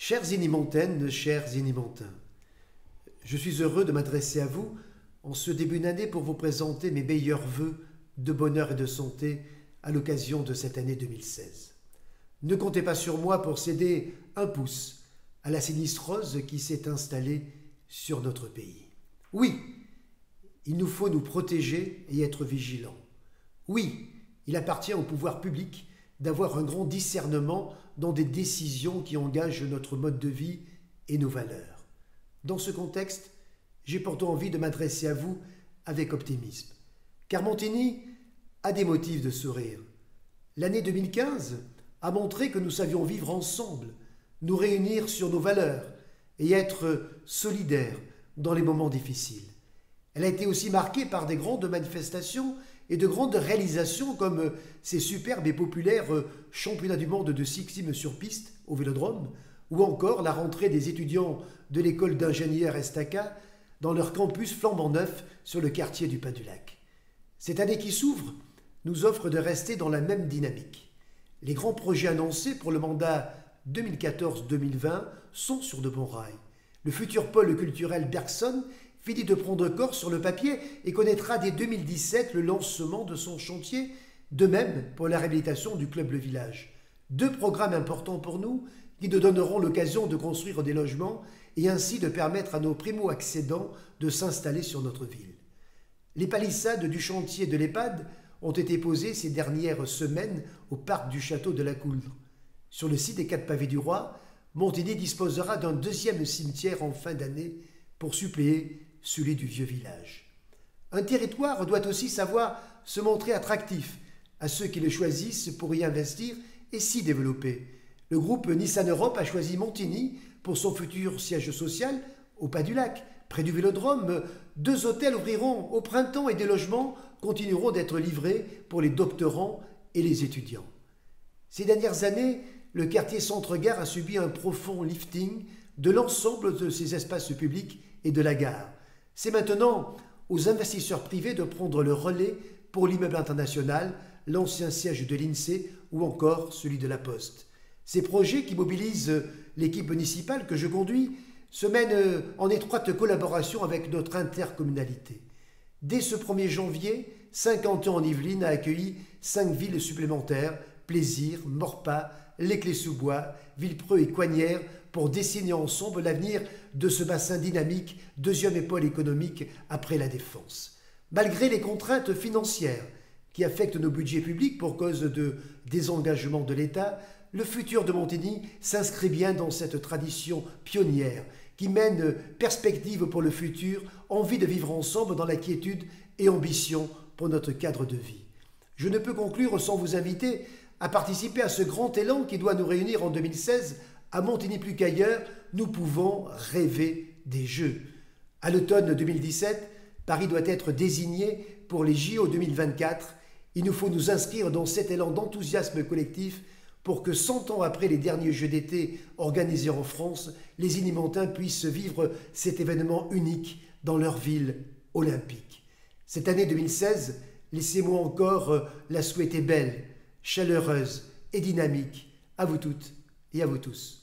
Chères Inimontaines, chers Inimontains, je suis heureux de m'adresser à vous en ce début d'année pour vous présenter mes meilleurs vœux de bonheur et de santé à l'occasion de cette année 2016. Ne comptez pas sur moi pour céder un pouce à la sinistrose qui s'est installée sur notre pays. Oui, il nous faut nous protéger et être vigilants. Oui, il appartient au pouvoir public d'avoir un grand discernement dans des décisions qui engagent notre mode de vie et nos valeurs. Dans ce contexte, j'ai pourtant envie de m'adresser à vous avec optimisme. Car Montigny a des motifs de sourire. L'année 2015 a montré que nous savions vivre ensemble, nous réunir sur nos valeurs et être solidaires dans les moments difficiles. Elle a été aussi marquée par des grandes manifestations et de grandes réalisations comme ces superbes et populaires championnats du monde de cyclisme sur piste au Vélodrome ou encore la rentrée des étudiants de l'école d'ingénieurs Estaca dans leur campus flambant neuf sur le quartier du Pas-du-Lac. Cette année qui s'ouvre nous offre de rester dans la même dynamique. Les grands projets annoncés pour le mandat 2014-2020 sont sur de bons rails. Le futur pôle culturel Bergson finit de prendre corps sur le papier et connaîtra dès 2017 le lancement de son chantier, de même pour la réhabilitation du club Le Village. Deux programmes importants pour nous qui nous donneront l'occasion de construire des logements et ainsi de permettre à nos primo-accédants de s'installer sur notre ville. Les palissades du chantier de l'EHPAD ont été posées ces dernières semaines au parc du château de la Coudre. Sur le site des 4 pavés du Roi, Montigny disposera d'un deuxième cimetière en fin d'année pour suppléer celui du vieux village. Un territoire doit aussi savoir se montrer attractif à ceux qui le choisissent pour y investir et s'y développer. Le groupe Nissan Europe a choisi Montigny pour son futur siège social au Pas-du-Lac, près du Vélodrome. 2 hôtels ouvriront au printemps et des logements continueront d'être livrés pour les doctorants et les étudiants. Ces dernières années, le quartier Centre-Gare a subi un profond lifting de l'ensemble de ses espaces publics et de la gare. C'est maintenant aux investisseurs privés de prendre le relais pour l'immeuble international, l'ancien siège de l'INSEE ou encore celui de la Poste. Ces projets qui mobilisent l'équipe municipale que je conduis se mènent en étroite collaboration avec notre intercommunalité. Dès ce 1er janvier, Saint-Quentin-en-Yvelines a accueilli 5 villes supplémentaires, Plaisir, Maurepas, Les Clés-sous-Bois, Villepreux et Coignères, pour dessiner ensemble l'avenir de ce bassin dynamique, deuxième pôle économique après la Défense. Malgré les contraintes financières qui affectent nos budgets publics pour cause de désengagement de l'État, le futur de Montigny s'inscrit bien dans cette tradition pionnière qui mène perspective pour le futur, envie de vivre ensemble dans la quiétude et ambition pour notre cadre de vie. Je ne peux conclure sans vous inviter à participer à ce grand élan qui doit nous réunir en 2016. À Montigny plus qu'ailleurs, nous pouvons rêver des Jeux. À l'automne 2017, Paris doit être désigné pour les JO 2024. Il nous faut nous inscrire dans cet élan d'enthousiasme collectif pour que 100 ans après les derniers Jeux d'été organisés en France, les Inimontains puissent vivre cet événement unique dans leur ville olympique. Cette année 2016, laissez-moi encore la souhaiter belle, chaleureuse et dynamique à vous toutes et à vous tous.